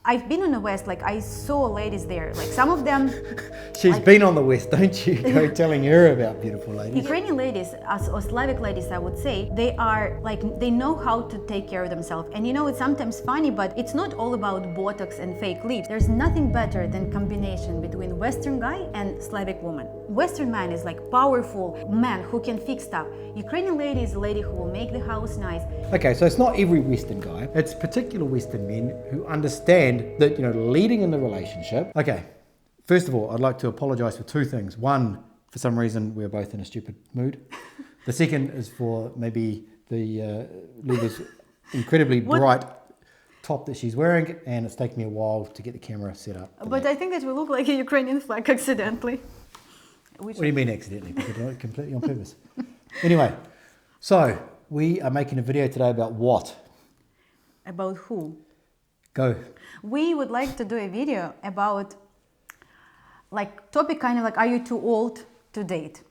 I've been in the West, like I saw ladies there, like some of them. She's been on the West, don't you? Go telling her about beautiful ladies. Ukrainian ladies, or Slavic ladies, I would say, they are like, they know how to take care of themselves. And you know, it's sometimes funny, but it's not all about Botox and fake lips. There's nothing better than combination between Western guy and Slavic woman. Western man is like powerful man who can fix stuff. Ukrainian lady is a lady who will make the house nice. Okay, so it's not every Western guy. It's particular Western men who understand that, you know, leading in the relationship. Okay, first of all, I'd like to apologize for two things. One, for some reason, we're both in a stupid mood. The second is for maybe the Luba's incredibly bright top that she's wearing, and it's taken me a while to get the camera set up. But I think that we look like a Ukrainian flag accidentally. What do you mean accidentally? Because I completely on purpose. Anyway, so we are making a video today about what? About who? Go. We would like to do a video about like topic kind of like, are you too old to date?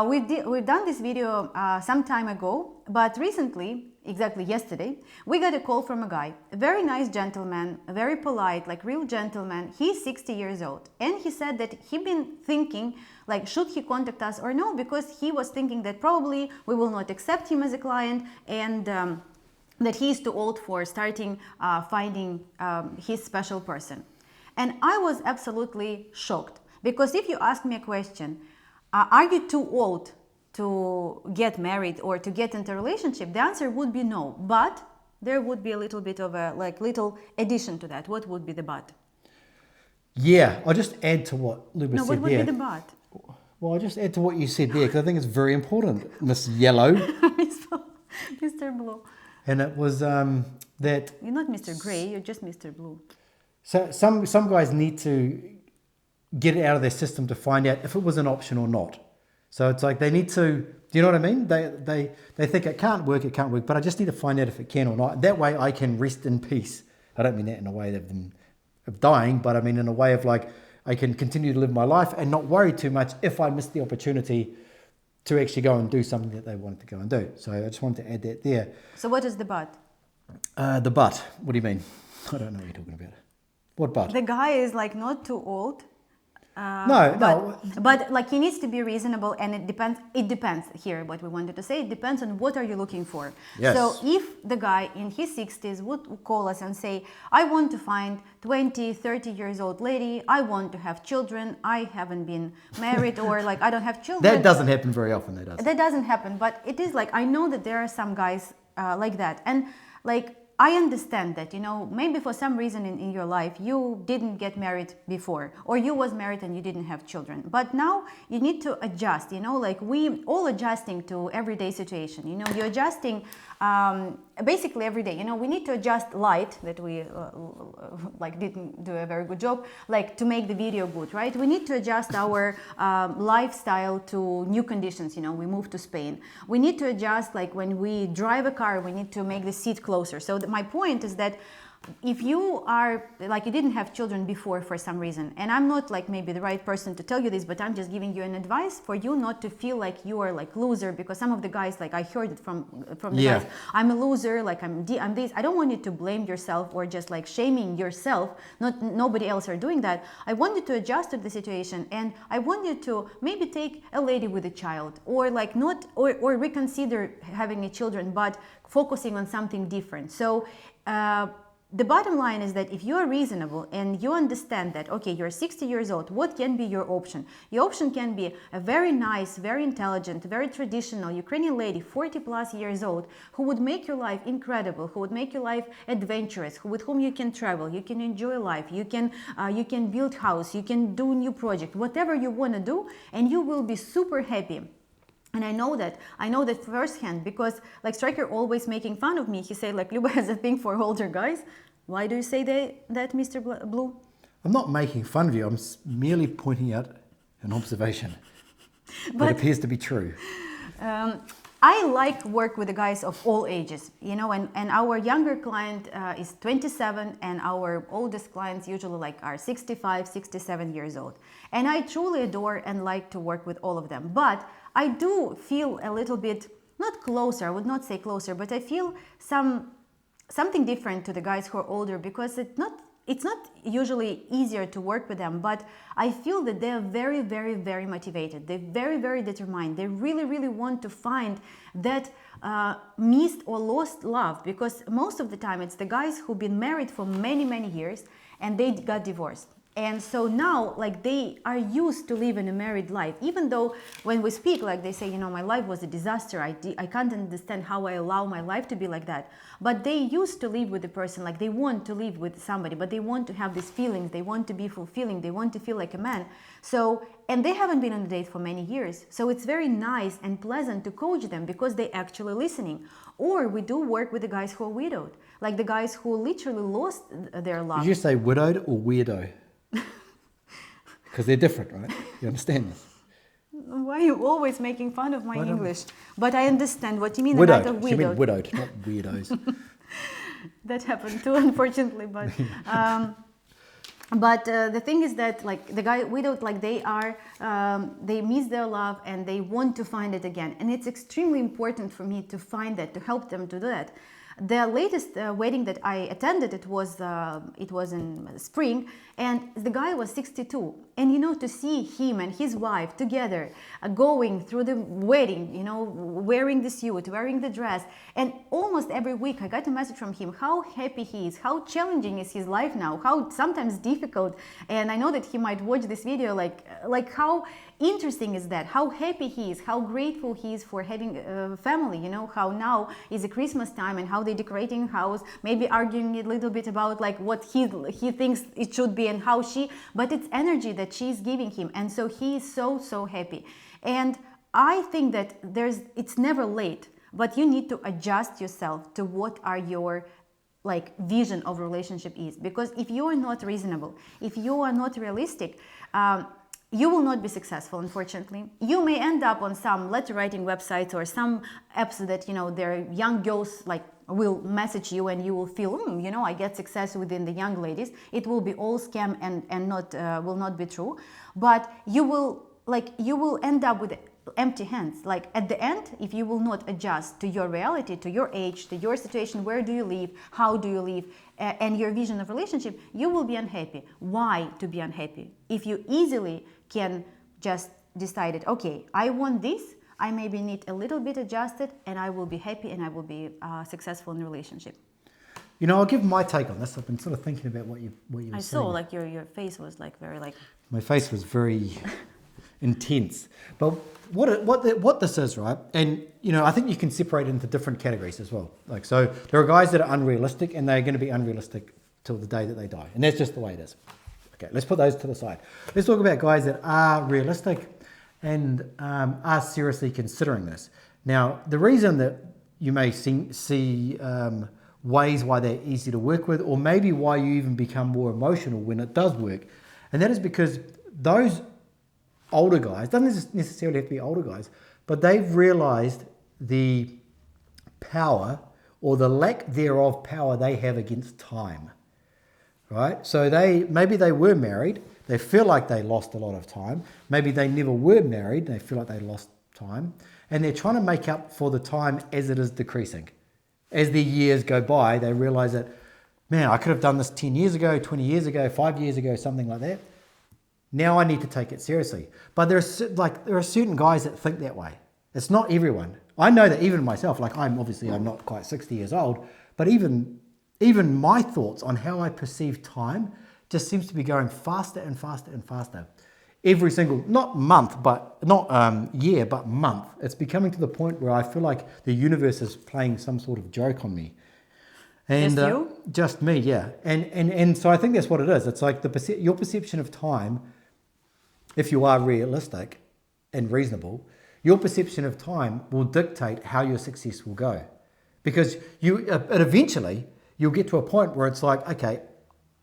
We've done this video some time ago, but recently, exactly yesterday, we got a call from a guy, a very nice gentleman, very polite, like real gentleman. He's 60 years old, and he said that he'd been thinking like, should he contact us or no, because he was thinking that probably we will not accept him as a client, and that he's too old for starting finding his special person. And I was absolutely shocked, because if you ask me a question, are you too old to get married or to get into a relationship, the answer would be no. But there would be a little bit of a like little addition to that. What would be the but? Yeah, I'll just add to what Luba said No, what would there. be the but? Well, I'll just add to what you said there, because I think it's very important, Miss Yellow. Mr. Blue. And it was that... You're not Mr. Grey, you're just Mr. Blue. So some guys need to get it out of their system to find out if it was an option or not. So it's like they need to, do you know what I mean? They think it can't work, but I just need to find out if it can or not. That way I can rest in peace. I don't mean that in a way of dying, but I mean in a way of like, I can continue to live my life and not worry too much if I miss the opportunity to actually go and do something that they wanted to go and do. So I just wanted to add that there. So what is the but? The but, what do you mean? I don't know what you're talking about. What but? The guy is like not too old. No. But like he needs to be reasonable, and it depends here what we wanted to say. It depends on what are you looking for. Yes. So if the guy in his 60s would call us and say, I want to find 20, 30 years old lady, I want to have children, I haven't been married, or like I don't have children. That doesn't happen very often, that does. That doesn't happen, but it is like, I know that there are some guys like that. And like, I understand that, you know, maybe for some reason in your life, you didn't get married before, or you was married and you didn't have children. But now you need to adjust, you know, like we all adjusting to everyday situation. You know, you're adjusting basically every day. You know, we need to adjust light that we like didn't do a very good job, like to make the video good, right? We need to adjust our lifestyle to new conditions. You know, we moved to Spain. We need to adjust, like when we drive a car, we need to make the seat closer. So my point is that if you are like you didn't have children before for some reason, and I'm not like maybe the right person to tell you this, but I'm just giving you an advice for you not to feel like you are like loser, because some of the guys, like I heard it from the guys, I'm a loser, like I'm this. I don't want you to blame yourself or just like shaming yourself. Nobody else are doing that. I want you to adjust to the situation, and I want you to maybe take a lady with a child, or like not or reconsider having a children, but focusing on something different. So the bottom line is that if you are reasonable and you understand that, okay, you're 60 years old, what can be your option? Your option can be a very nice, very intelligent, very traditional Ukrainian lady, 40 plus years old, who would make your life incredible, who would make your life adventurous, with whom you can travel, you can enjoy life, you can build house, you can do new project, whatever you want to do, and you will be super happy. And I know that firsthand, because like Stryker always making fun of me. He said like, Luba has a thing for older guys. Why do you say that, Mr. Blue? I'm not making fun of you. I'm merely pointing out an observation that appears to be true. I like work with the guys of all ages, you know, and our younger client is 27, and our oldest clients usually like are 65, 67 years old. And I truly adore and like to work with all of them. But I do feel a little bit, not closer, I would not say closer, but I feel something different to the guys who are older, because it's not it's not usually easier to work with them, but I feel that they're very, very, very motivated. They're very, very determined. They really, really want to find that missed or lost love, because most of the time it's the guys who've been married for many, many years and they got divorced. And so now, like, they are used to live in a married life, even though when we speak, like, they say, you know, my life was a disaster. I can't understand how I allow my life to be like that. But they used to live with a person, like, they want to live with somebody, but they want to have these feelings. They want to be fulfilling. They want to feel like a man. So, and they haven't been on a date for many years. So it's very nice and pleasant to coach them because they're actually listening. Or we do work with the guys who are widowed, like the guys who literally lost their love. Did you say widowed or weirdo? Because they're different, right? You understand this? Why are you always making fun of my English? But I understand what you mean. Widowed. About She meant widowed, not weirdos. That happened too, unfortunately. But the thing is that, like, the guy widowed, like, they miss their love and they want to find it again. And it's extremely important for me to find that, to help them to do that. The latest wedding that I attended, it was in spring, and the guy was 62. And, you know, to see him and his wife together going through the wedding, you know, wearing the suit, wearing the dress, and almost every week I got a message from him how happy he is, how challenging is his life now, how sometimes difficult. And I know that he might watch this video, like how interesting is that, how happy he is, how grateful he is for having a family, you know, how now is a Christmas time and how they're decorating house, maybe arguing a little bit about like what he thinks it should be and how but it's energy that she's giving him, and so he is so happy. And I think that it's never late, but you need to adjust yourself to what are your like vision of relationship is, because if you are not reasonable, if you are not realistic, you will not be successful, unfortunately. You may end up on some letter writing websites or some apps that, you know, their young girls like will message you and you will feel, you know, I get success within the young ladies. It will be all scam and not will not be true. But you will end up with empty hands. Like at the end, if you will not adjust to your reality, to your age, to your situation, where do you live, how do you live, and your vision of relationship, you will be unhappy. Why to be unhappy? If you easily can just decide it, okay, I want this, I maybe need a little bit adjusted, and I will be happy and I will be successful in a relationship. You know, I'll give my take on this. I've been sort of thinking about what you were saying. I saw like your face was like very like. My face was very intense. But what this is, right? And you know, I think you can separate it into different categories as well. Like, so there are guys that are unrealistic, and they're going to be unrealistic till the day that they die, and that's just the way it is. Okay, let's put those to the side. Let's talk about guys that are realistic and are seriously considering this. Now, the reason that you may see ways why they're easy to work with, or maybe why you even become more emotional when it does work, and that is because those older guys, doesn't necessarily have to be older guys, but they've realized the power or the lack thereof power they have against time, right? So maybe they were married, they feel like they lost a lot of time. Maybe they never were married, they feel like they lost time, and they're trying to make up for the time as it is decreasing. As the years go by, they realize that, man, I could have done this 10 years ago, 20 years ago, 5 years ago, something like that. Now I need to take it seriously. But there are certain guys that think that way. It's not everyone. I know that even myself, like I'm not quite 60 years old, but even my thoughts on how I perceive time just seems to be going faster and faster and faster. Every single, not month, but not year, but month. It's becoming to the point where I feel like the universe is playing some sort of joke on me. And just you? Just me, yeah. And so I think that's what it is. It's like your perception of time, if you are realistic and reasonable, your perception of time will dictate how your success will go. Because eventually you'll get to a point where it's like, okay,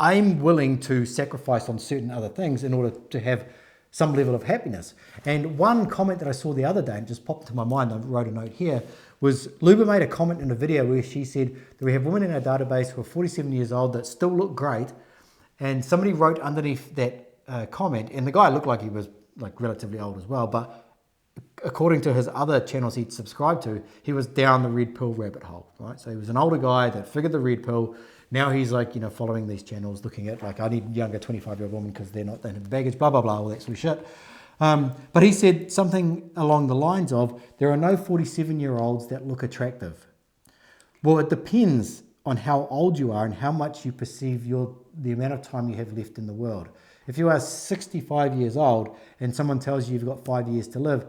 I'm willing to sacrifice on certain other things in order to have some level of happiness. And one comment that I saw the other day, and just popped into my mind, I wrote a note here, was Luba made a comment in a video where she said that we have women in our database who are 47 years old that still look great. And somebody wrote underneath that comment, and the guy looked like he was like relatively old as well, but according to his other channels he'd subscribed to, he was down the red pill rabbit hole, right? So he was an older guy that figured the red pill, Now he's like, following these channels, looking at like, I need younger 25-year-old women because they don't have the baggage, blah, blah, blah, all that sort of shit. But he said something along the lines of, there are no 47-year-olds that look attractive. Well, it depends on how old you are and how much you perceive the amount of time you have left in the world. If you are 65 years old and someone tells you you've got 5 years to live,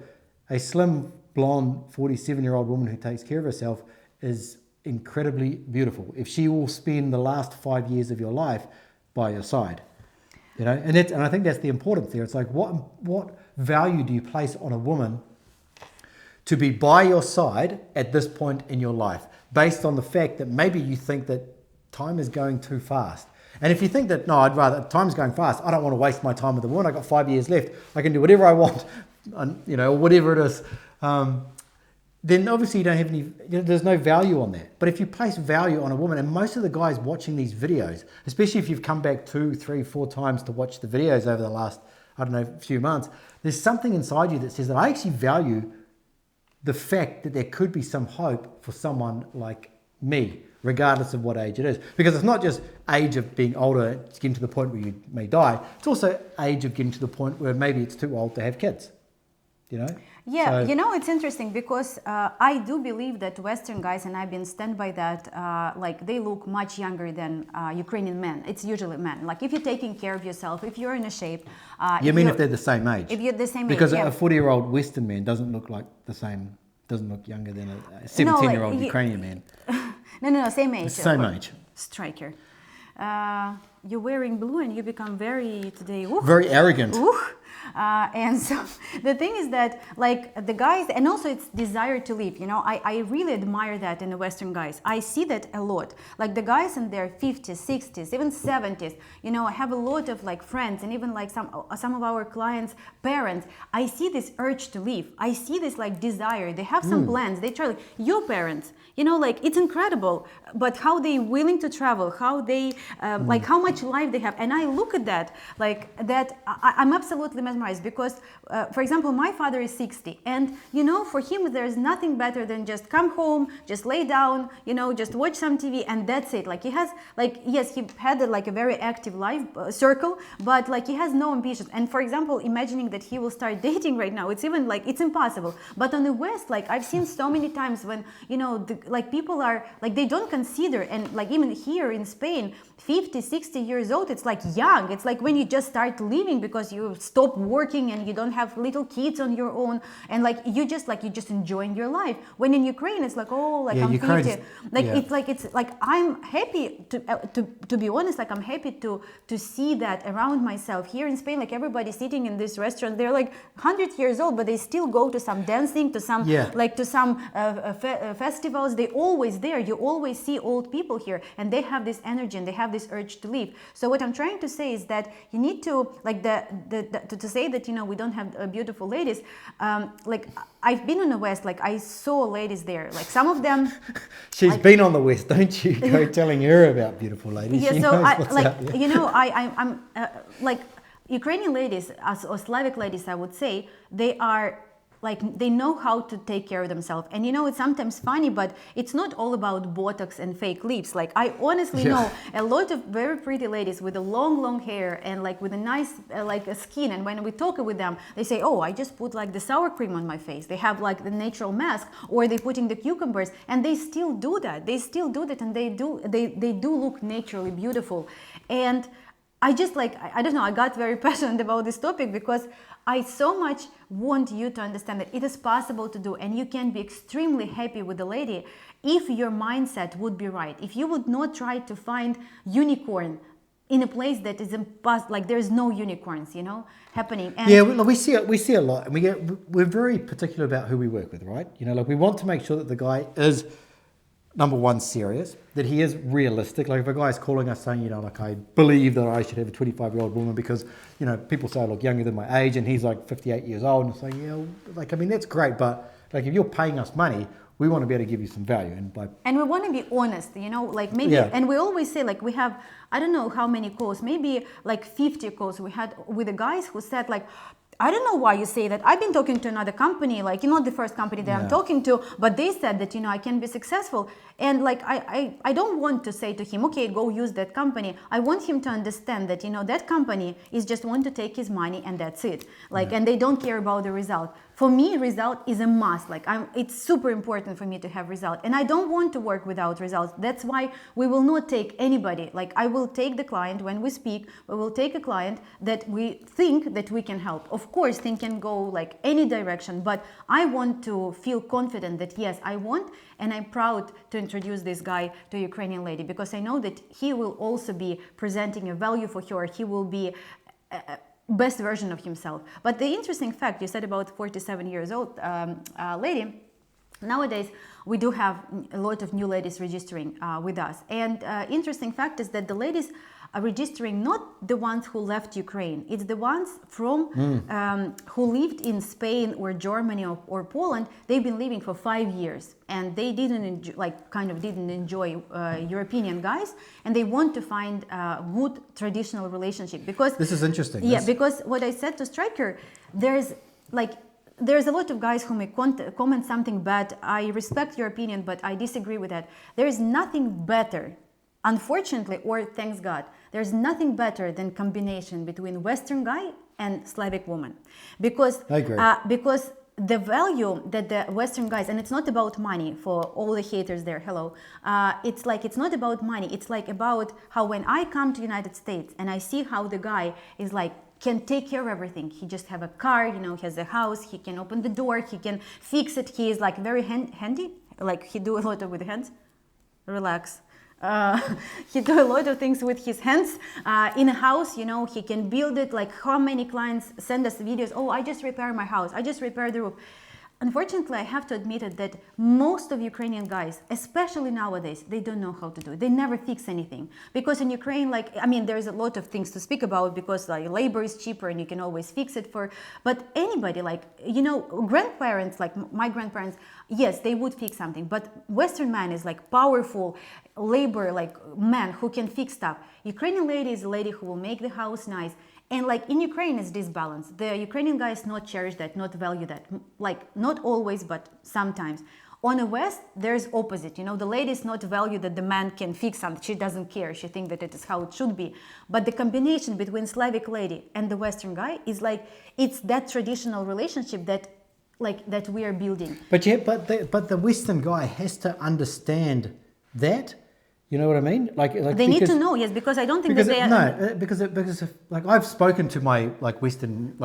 a slim, blonde, 47-year-old woman who takes care of herself is incredibly beautiful. If she will spend the last 5 years of your life by your side, and I think that's the importance there. It's like, what value do you place on a woman to be by your side at this point in your life, based on the fact that maybe you think that time is going too fast. And if you think that, no, time's going fast, I don't want to waste my time with a woman, I've got 5 years left, I can do whatever I want, or whatever it is, then obviously you don't have any, there's no value on that. But if you place value on a woman, and most of the guys watching these videos, especially if you've come back 2, 3, 4 times to watch the videos over the last, few months, there's something inside you that says that I actually value the fact that there could be some hope for someone like me, regardless of what age it is. Because it's not just age of being older, getting to the point where you may die, it's also age of getting to the point where maybe it's too old to have kids, Yeah, so, it's interesting because I do believe that Western guys, and I've been stand by that, they look much younger than Ukrainian men. It's usually men. Like if you're taking care of yourself, if you're in a shape. If they're the same age? If you're the same because age, a 40-year-old Western man doesn't look like the same, doesn't look younger than a 17-year-old Ukrainian man. No, same age. Same age. Stryker. You're wearing blue and you become very today. Very arrogant. And so the thing is that like the guys, and also it's desire to live, I really admire that in the Western guys. I see that a lot. Like the guys in their 50s, 60s, even 70s, I have a lot of like friends and even like some of our clients' parents. I see this urge to live. I see this like desire. They have some plans. They try, your parents, it's incredible, but how they willing to travel, how they, like how much life they have. And I look at that, like that, I'm absolutely mesmerized because, for example, my father is 60 and, for him, there's nothing better than just come home, just lay down, just watch some TV and that's it. Like he has, like, yes, he had like a very active life circle, but like he has no ambitions. And for example, imagining that he will start dating right now, it's even like, it's impossible. But on the West, like I've seen so many times when, like people are like, they don't consider, and like even here in Spain, 50, 60 years old, it's like young. It's like when you just start living because you stop working and you don't have little kids on your own. And like, you just enjoying your life. When in Ukraine, it's like, oh, like I'm 50. Like, it's like, I'm happy to be honest, like I'm happy to see that around myself. Here in Spain, like everybody sitting in this restaurant, they're like 100 years old, but they still go to some dancing, to some, like to some festivals. They always there. You always see old people here and they have this energy and they have this urge to live. So what I'm trying to say is that you need to like to say that we don't have beautiful ladies. Like I've been on the West, like I saw ladies there. Like some of them. She's been on the West, don't you? Go telling her about beautiful ladies. Yeah, she so knows what's out there. I'm like Ukrainian ladies or Slavic ladies, I would say they are. Like they know how to take care of themselves. And it's sometimes funny, but it's not all about Botox and fake lips. Like I honestly know a lot of very pretty ladies with a long hair and like with a nice like a skin. And when we talk with them, they say, oh, I just put like the sour cream on my face. They have like the natural mask or they putting the cucumbers and they still do that. They still do that and they do look naturally beautiful. And I just like, I don't know, I got very passionate about this topic because I so much want you to understand that it is possible to do and you can be extremely happy with a lady if your mindset would be right. If you would not try to find unicorn in a place that is impossible, like there's no unicorns, happening. And yeah, we see a lot and we're very particular about who we work with, right? Like we want to make sure that the guy is number one, serious, that he is realistic. Like if a guy's calling us saying, like I believe that I should have a 25-year-old woman because, people say I look younger than my age and he's like 58 years old and it's like, like, I mean, that's great. But like if you're paying us money, we want to be able to give you some value. And we want to be honest, like maybe, and we always say like we have, I don't know how many calls, maybe like 50 calls we had with the guys who said like, I don't know why you say that. I've been talking to another company, like, you're not the first company that I'm talking to, but they said that, I can be successful. And like, I don't want to say to him, okay, go use that company. I want him to understand that, that company is just want to take his money and that's it. Like, and they don't care about the result. For me, result is a must. Like, it's super important for me to have result. And I don't want to work without results. That's why we will not take anybody. Like, I will take the client when we speak, we will take a client that we think that we can help. Of course, things can go like any direction, but I want to feel confident that yes, I want, and I'm proud to introduce this guy to a Ukrainian lady, because I know that he will also be presenting a value for her. He will be best version of himself. But the interesting fact you said about 47 years old lady, nowadays we do have a lot of new ladies registering with us, and interesting fact is that the ladies are registering not the ones who left Ukraine, it's the ones from who lived in Spain or Germany or Poland. They've been living for 5 years and they didn't enjoy, didn't enjoy European guys, and they want to find a good traditional relationship. Because this is interesting. Yeah, because what I said to Stryker, there's a lot of guys who may comment something bad. I respect your opinion, but I disagree with that. There is nothing better, unfortunately, or thanks God, there's nothing better than combination between Western guy and Slavic woman. Because I agree. Because the value that the Western guys, and it's not about money for all the haters there, hello. It's not about money. It's like about how when I come to United States and I see how the guy is like, can take care of everything. He just have a car, he has a house, he can open the door, he can fix it. He is like very handy, like he do a lot with hands. Relax. He do a lot of things with his hands in a house. He can build it. Like, how many clients send us videos? Oh, I just repaired my house, I just repaired the roof. Unfortunately, I have to admit it that most of Ukrainian guys, especially nowadays, they don't know how to do it. They never fix anything. Because in Ukraine, there's a lot of things to speak about, because labor is cheaper and you can always fix it but anybody, grandparents, like my grandparents, yes, they would fix something. But Western man is powerful labor, man who can fix stuff. Ukrainian lady is a lady who will make the house nice. And in Ukraine, it's this balance. The Ukrainian guys not cherish that, not value that. Not always, but sometimes. On the West, there's opposite. The ladies not value that the man can fix something. She doesn't care. She thinks that it is how it should be. But the combination between Slavic lady and the Western guy is it's that traditional relationship that we are building. But the Western guy has to understand that. You know what I mean? They need to know, yes, because I don't think that they are... because I've spoken to my Western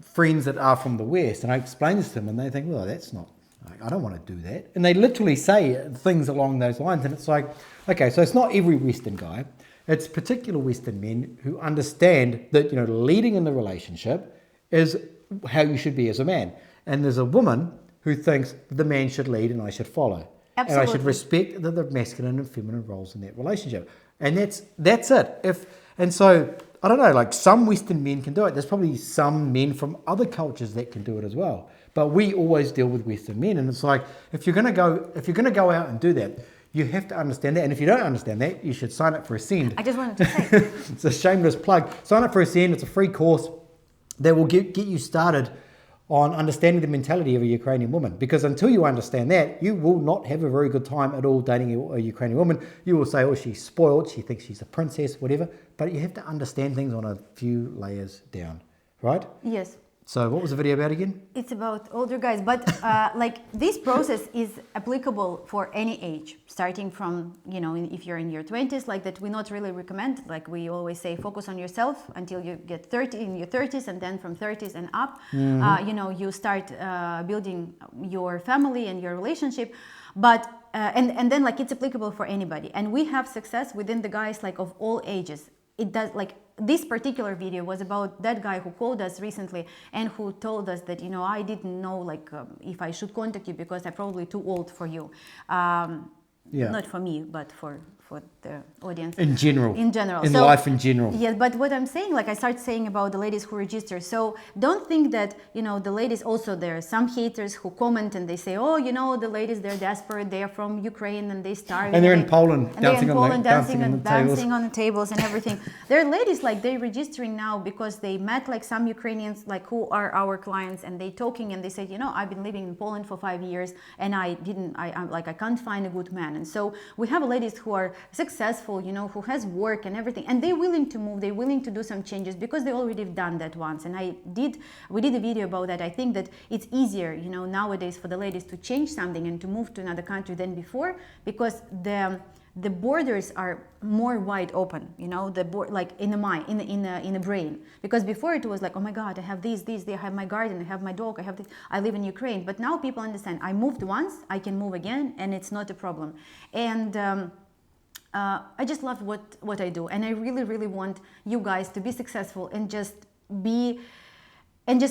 friends that are from the West, and I explain this to them, and they think, well, that's not. I don't want to do that, and they literally say things along those lines, and it's like, okay, so it's not every Western guy, it's particular Western men who understand that leading in the relationship is how you should be as a man, and there's a woman who thinks the man should lead and I should follow. Absolutely. And I should respect the masculine and feminine roles in that relationship. And that's it. So, I don't know, some Western men can do it. There's probably some men from other cultures that can do it as well. But we always deal with Western men. And it's like, if you're going to go out and do that, you have to understand that. And if you don't understand that, you should sign up for Ascend. I just wanted to say. It's a shameless plug. Sign up for Ascend. It's a free course that will get you started on understanding the mentality of a Ukrainian woman. Because until you understand that, you will not have a very good time at all dating a Ukrainian woman. You will say, oh, she's spoiled, she thinks she's a princess, whatever. But you have to understand things on a few layers down, right? Yes. So what was the video about again? It's about older guys, but this process is applicable for any age, starting from, if you're in your 20s, that we not really recommend. We always say, focus on yourself until you get 30 in your 30s, and then from 30s and up, you start building your family and your relationship. But and then it's applicable for anybody, and we have success within the guys of all ages. It does this particular video was about that guy who called us recently and who told us that I didn't know if I should contact you because I'm probably too old for you. Not for me, but for the audience. In general. In general. In So, life in general. Yes, but what I'm saying, like I start saying about the ladies who register. So don't think that, you know, the ladies also, there are some haters who comment and they say, oh, you know, the ladies, they're desperate, they're from Ukraine and they starve. And they're in Poland, and they're in Poland dancing dancing on the tables and everything. There are ladies like they're registering now because they met like some Ukrainians like who are our clients, and they talking and they say, you know, I've been living in Poland for 5 years and I'm like, I can't find a good man. And so we have ladies who are successful, you know, who has work and everything, and they're willing to move, they're willing to do some changes because they already have done that once. And we did a video about that. I think that it's easier, you know, nowadays for the ladies to change something and to move to another country than before, because the borders are more wide open, you know, like in the mind, in the brain. Because before it was like, oh my God, I have these, I have my garden, I have my dog, I have this, I live in Ukraine. But now people understand, I moved once, I can move again, and it's not a problem. And I just love what I do, and I really, really want you guys to be successful and just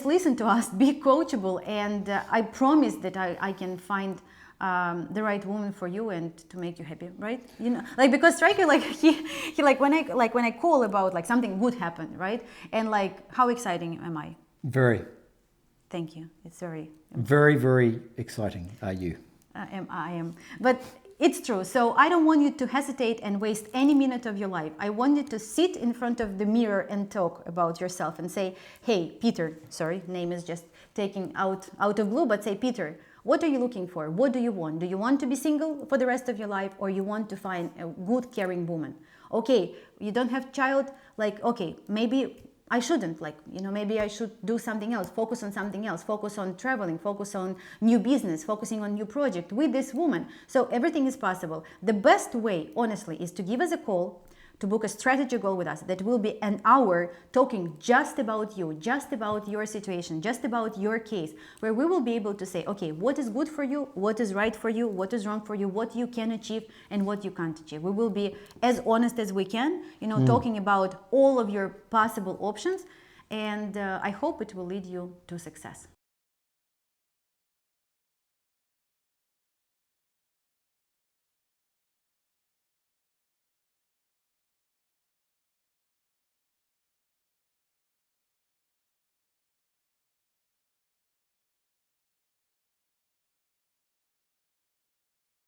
listen to us, be coachable, and I promise that I can find the right woman for you and to make you happy, right? You know, like, because Stryker, like he like when I call about like something would happen, right? And like, how exciting am I? Very. Thank you. It's very, very exciting. Are you? I am. But it's true. So I don't want you to hesitate and waste any minute of your life. I want you to sit in front of the mirror and talk about yourself and say, hey, Peter, sorry, name is just taking out of blue, but say, Peter, what are you looking for? What do you want? Do you want to be single for the rest of your life, or you want to find a good, caring woman? Okay, you don't have child, like, okay, maybe I shouldn't, like, you know, maybe I should do something else, focus on something else, focus on traveling, focus on new business, focusing on new project with this woman. So everything is possible. The best way, honestly, is to give us a call, to book a strategy call with us that will be an hour talking just about you, just about your situation, just about your case, where we will be able to say, okay, what is good for you, what is right for you, what is wrong for you, what you can achieve and what you can't achieve. We will be as honest as we can, you know, talking about all of your possible options, and I hope it will lead you to success.